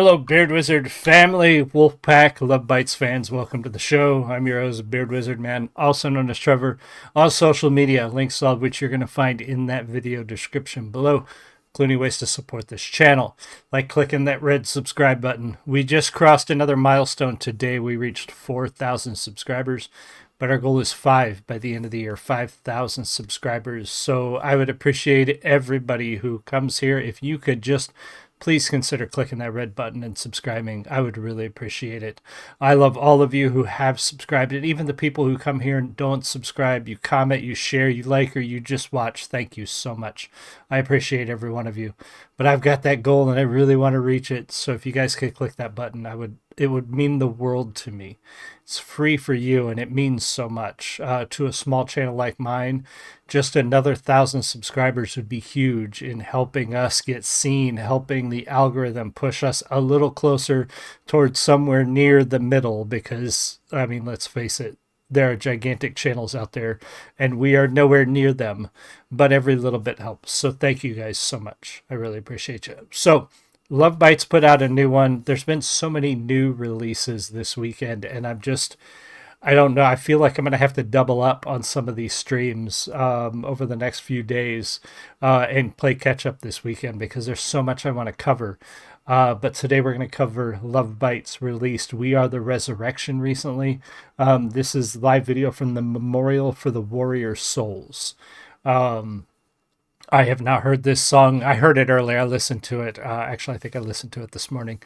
Hello, Beard Wizard family, Wolfpack, Lovebites fans. Welcome to the show. I'm your host, Beard Wizard Man, also known as Trevor, on social media. Links all of which you're going to find in that video description below, including ways to support this channel, like clicking that red subscribe button. We just crossed another milestone today. We reached 4,000 subscribers, but our goal is 5 by the end of the year, 5,000 subscribers. So I would appreciate everybody who comes here. If you could just please consider clicking that red button and subscribing. I would really appreciate it. I love all of you who have subscribed, and even the people who come here and don't subscribe. You comment, you share, you like, or you just watch. Thank you so much. I appreciate every one of you. But I've got that goal, and I really want to reach it. So if you guys could click that button, it would mean the world to me. It's free for you, and it means so much. To a small channel like mine, just another 1,000 subscribers would be huge in helping us get seen, helping the algorithm push us a little closer towards somewhere near the middle, because, I mean, let's face it, there are gigantic channels out there, and we are nowhere near them, but every little bit helps. So thank you guys so much. I really appreciate you. So Lovebites put out a new one. There's been so many new releases this weekend, and I don't know. I feel like I'm going to have to double up on some of these streams over the next few days and play catch up this weekend because there's so much I want to cover. But today we're going to cover Lovebites released We Are the Resurrection recently. This is live video from the Memorial for the Warrior Souls. I have not heard this song. I heard it earlier. I listened to it. Actually, I think I listened to it this morning.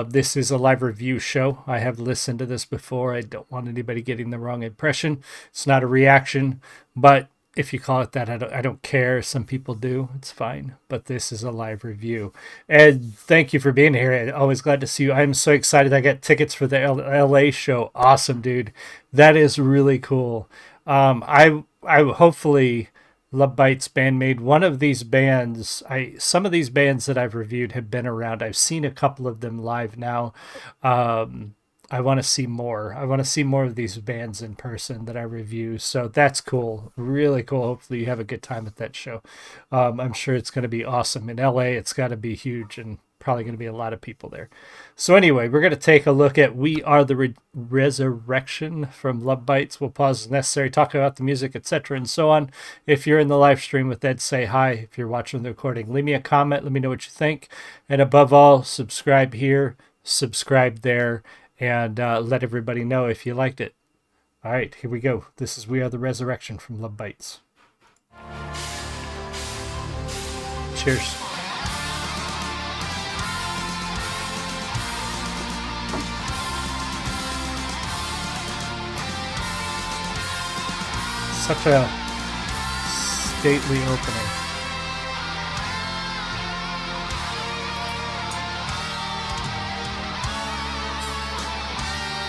This is a live review show. I have listened to this before. I don't want anybody getting the wrong impression. It's not a reaction, but if you call it that, I don't care. Some people do. It's fine. But this is a live review. And thank you for being here. I'm always glad to see you. I'm so excited. I got tickets for the LA show. Awesome, dude. That is really cool. I hopefully Lovebites bandmate. One of these bands, some of these bands that I've reviewed have been around. I've seen a couple of them live now. I want to see more. I want to see more of these bands in person that I review. So that's cool. Really cool. Hopefully you have a good time at that show. I'm sure it's going to be awesome. In LA, it's got to be huge and probably going to be a lot of people there. So anyway, we're going to take a look at We Are the Resurrection from Lovebites. We'll pause as necessary, talk about the music, etc. and so on. If you're in the live stream with Ed, say hi. If you're watching the recording, leave me a comment. Let me know what you think. And above all, subscribe here, subscribe there, and let everybody know if you liked it. All right, here we go. This is We Are the Resurrection from Lovebites. Cheers. Such a stately opening.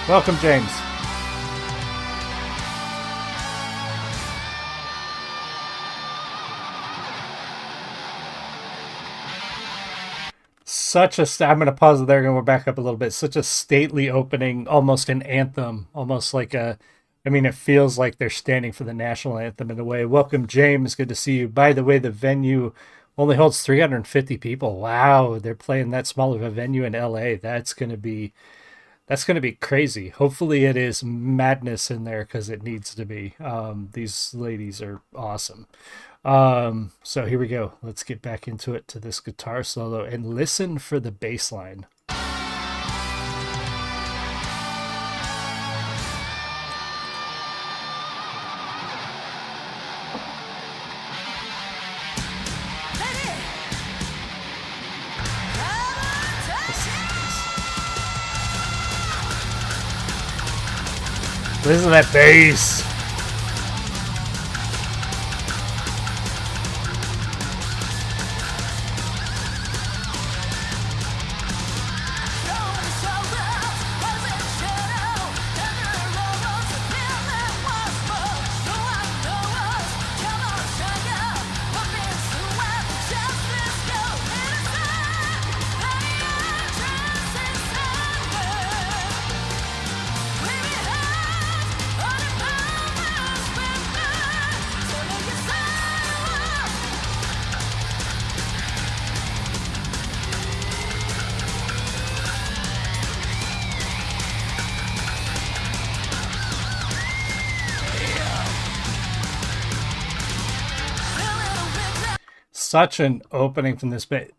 Welcome, James. I'm going to pause there and we'll back up a little bit. Such a stately opening, almost an anthem, almost like it feels like they're standing for the national anthem in a way. Welcome, James. Good to see you. By the way, the venue only holds 350 people. Wow, they're playing that small of a venue in LA. That's going to be crazy. Hopefully it is madness in there because it needs to be. These ladies are awesome. So here we go. Let's get back into it to this guitar solo and listen for the bass line. Listen to that bass. such an opening from this band.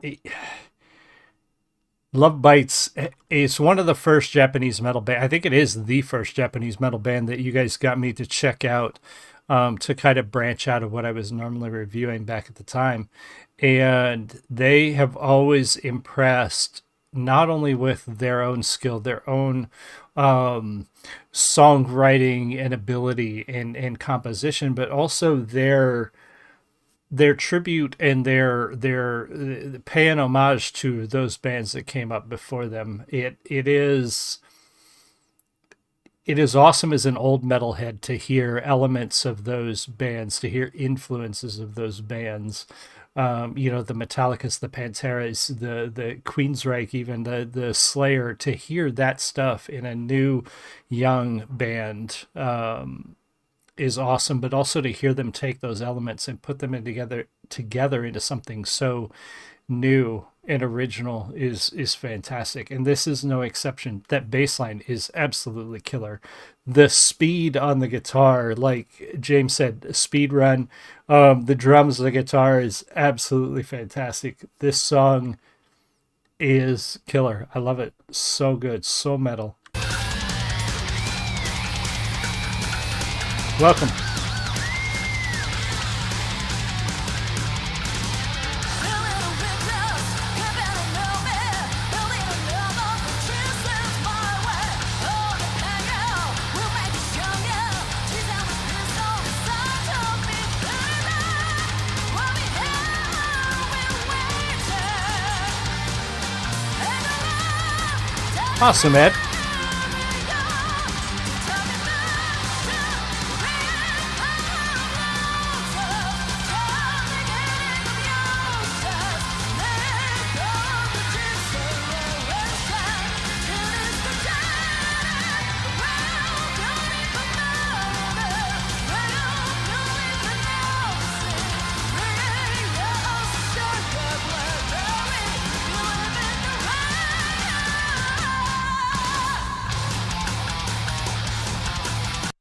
Lovebites is one of the first Japanese metal band. I think it is the first Japanese metal band that you guys got me to check out, to kind of branch out of what I was normally reviewing back at the time. And they have always impressed, not only with their own skill, their own songwriting and ability and composition, but also their tribute and their paying homage to those bands that came up before them. It is awesome as an old metalhead to hear elements of those bands, to hear influences of those bands. The Metallicas, the Panteras, the Queensryche, even the Slayer, to hear that stuff in a new young band is awesome, but also to hear them take those elements and put them together into something so new and original is fantastic. And this is no exception. That bass line is absolutely killer. The speed on the guitar, like James said, speed run. The drums, the guitar is absolutely fantastic. This song is killer. I love it. So good. So metal. Welcome. Awesome, Ed.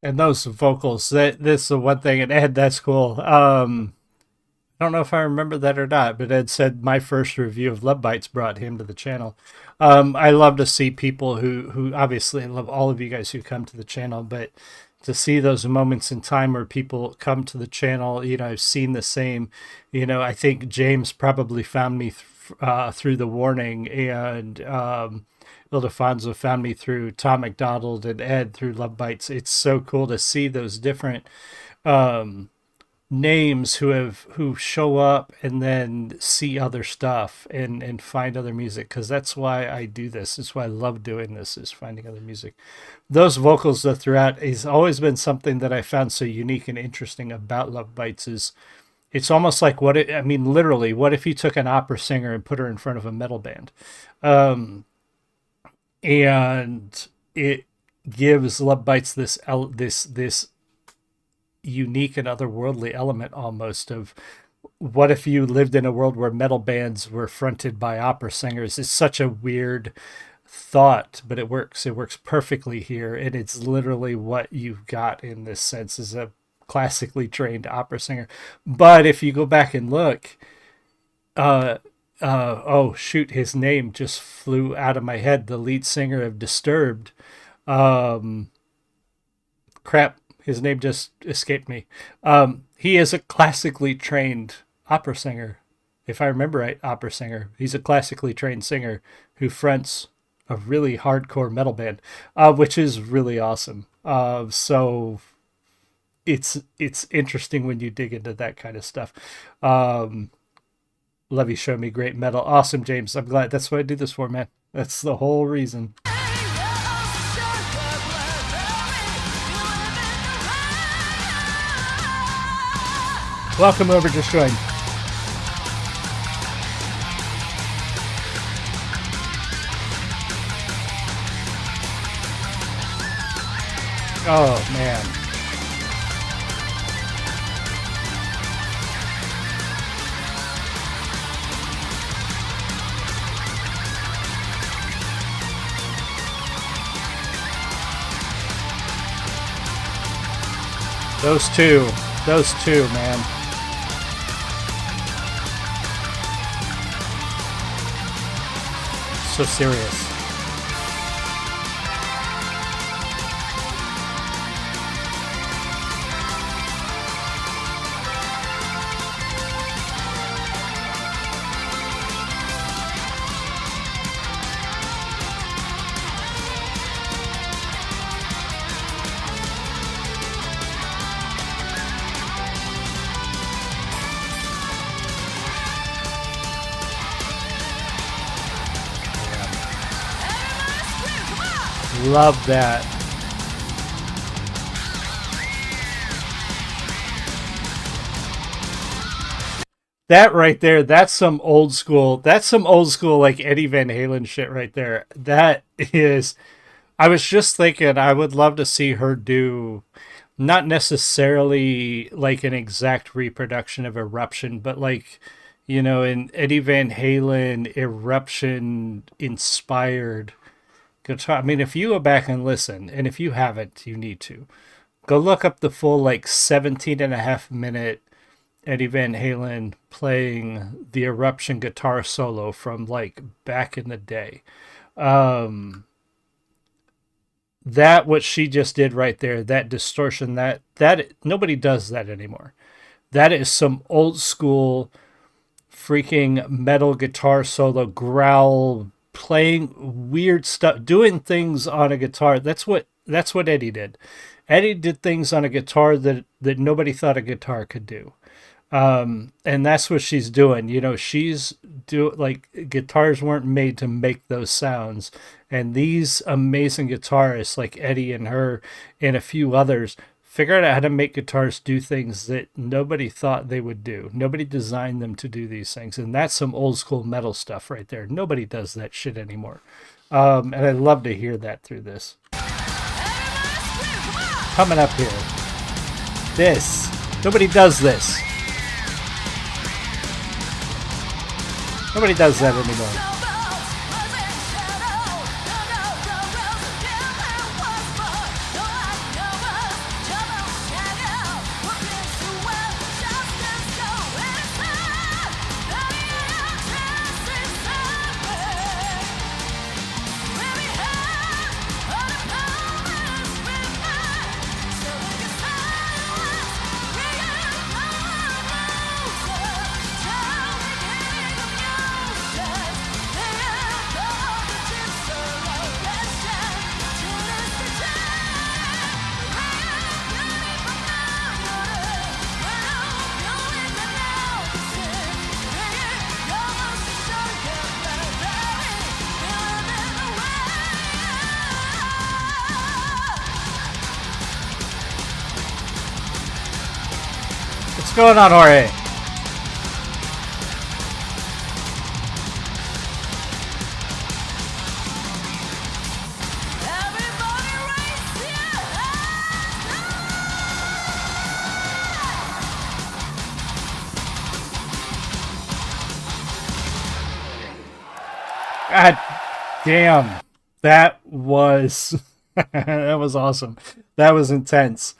And those vocals, this is the one thing, and Ed, that's cool. I don't know if I remember that or not, but Ed said my first review of Lovebites brought him to the channel. I love to see people who obviously, I love all of you guys who come to the channel, but to see those moments in time where people come to the channel, I've seen the same, I think James probably found me through The Warning, and Ildefonso found me through Tom McDonald, and Ed through Lovebites. It's so cool to see those different names who show up and then see other stuff and find other music, because that's why I do this. That's why I love doing this, is finding other music. Those vocals though throughout has always been something that I found so unique and interesting about Lovebites. Is it's almost like literally, what if you took an opera singer and put her in front of a metal band? And it gives Lovebites this unique and otherworldly element almost of, what if you lived in a world where metal bands were fronted by opera singers? It's such a weird thought, but it works. It works perfectly here, and it's literally what you've got in this sense, is a classically trained opera singer. But if you go back and look, oh shoot, his name just flew out of my head. The lead singer of Disturbed. Crap, his name just escaped me. He is a classically trained opera singer. If I remember right, opera singer. He's a classically trained singer who fronts a really hardcore metal band, which is really awesome. So it's interesting when you dig into that kind of stuff. Love you, show me great metal. Awesome, James. I'm glad. That's what I do this for, man. That's the whole reason. Welcome over, just joined. Oh, man. Those two, man. so serious. Love that. That right there, that's some old school. That's some old school like Eddie Van Halen shit right there. That is. I was just thinking I would love to see her do not necessarily like an exact reproduction of Eruption, but like, you know, an Eddie Van Halen Eruption inspired guitar. I mean, if you go back and listen, and if you haven't, you need to go look up the full like 17.5 minute Eddie Van Halen playing the Eruption guitar solo from like back in the day. Um, that what she just did right there, that distortion, that nobody does that anymore. That is some old school freaking metal guitar solo growl, playing weird stuff, doing things on a guitar. That's what Eddie did. Eddie did things on a guitar that nobody thought a guitar could do. And that's what she's doing. You know, she's do like guitars weren't made to make those sounds, and these amazing guitarists like Eddie and her and a few others figured out how to make guitars do things that nobody thought they would do. Nobody designed them to do these things, and that's some old school metal stuff right there. Nobody does that shit anymore. And I'd love to hear that through this. Coming up here, this nobody does this. Nobody does that anymore. What's going on, Jorge? God damn, that was that was awesome. That was intense.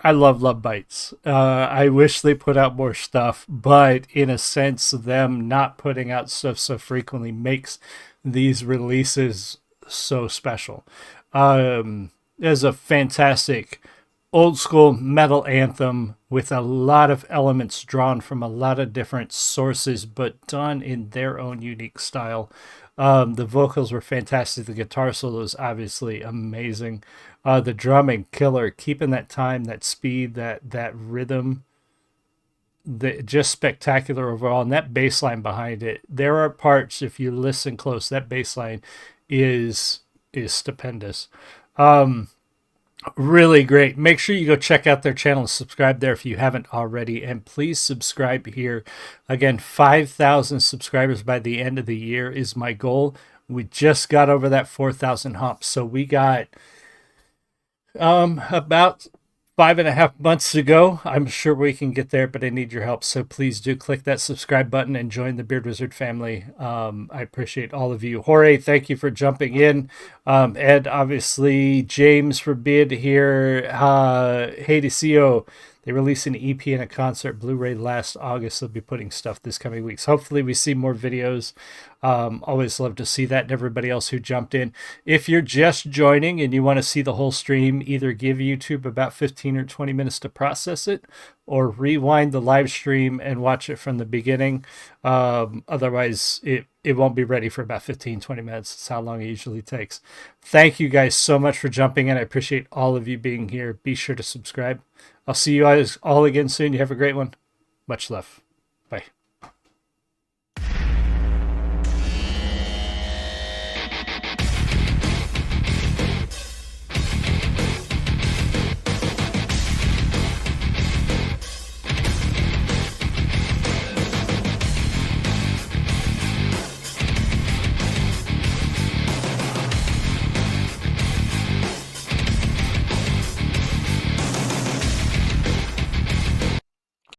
I love Lovebites. I wish they put out more stuff, but in a sense, them not putting out stuff so frequently makes these releases so special. There's a fantastic old school metal anthem with a lot of elements drawn from a lot of different sources, but done in their own unique style. The vocals were fantastic. The guitar solo is obviously amazing. The drumming, killer. Keeping that time, that speed, that rhythm, just spectacular overall. And that bass line behind it. There are parts, if you listen close, that bass line is stupendous. Really great. Make sure you go check out their channel and subscribe there if you haven't already. And please subscribe here. Again, 5,000 subscribers by the end of the year is my goal. We just got over that 4,000 hump. So we got about 5.5 months to go. I'm sure we can get there, but I need your help. So please do click that subscribe button and join the Beard Wizard family. I appreciate all of you. Jorge, thank you for jumping in. Ed, obviously, James for being here. Hey, DCO. They released an EP and a concert Blu-ray last August. They'll be putting stuff this coming weeks. Hopefully we see more videos. Always love to see that, and everybody else who jumped in. If you're just joining and you want to see the whole stream, either give YouTube about 15 or 20 minutes to process it, or rewind the live stream and watch it from the beginning. Otherwise, it won't be ready for about 15, 20 minutes. That's how long it usually takes. Thank you guys so much for jumping in. I appreciate all of you being here. Be sure to subscribe. I'll see you guys all again soon. You have a great one. Much love.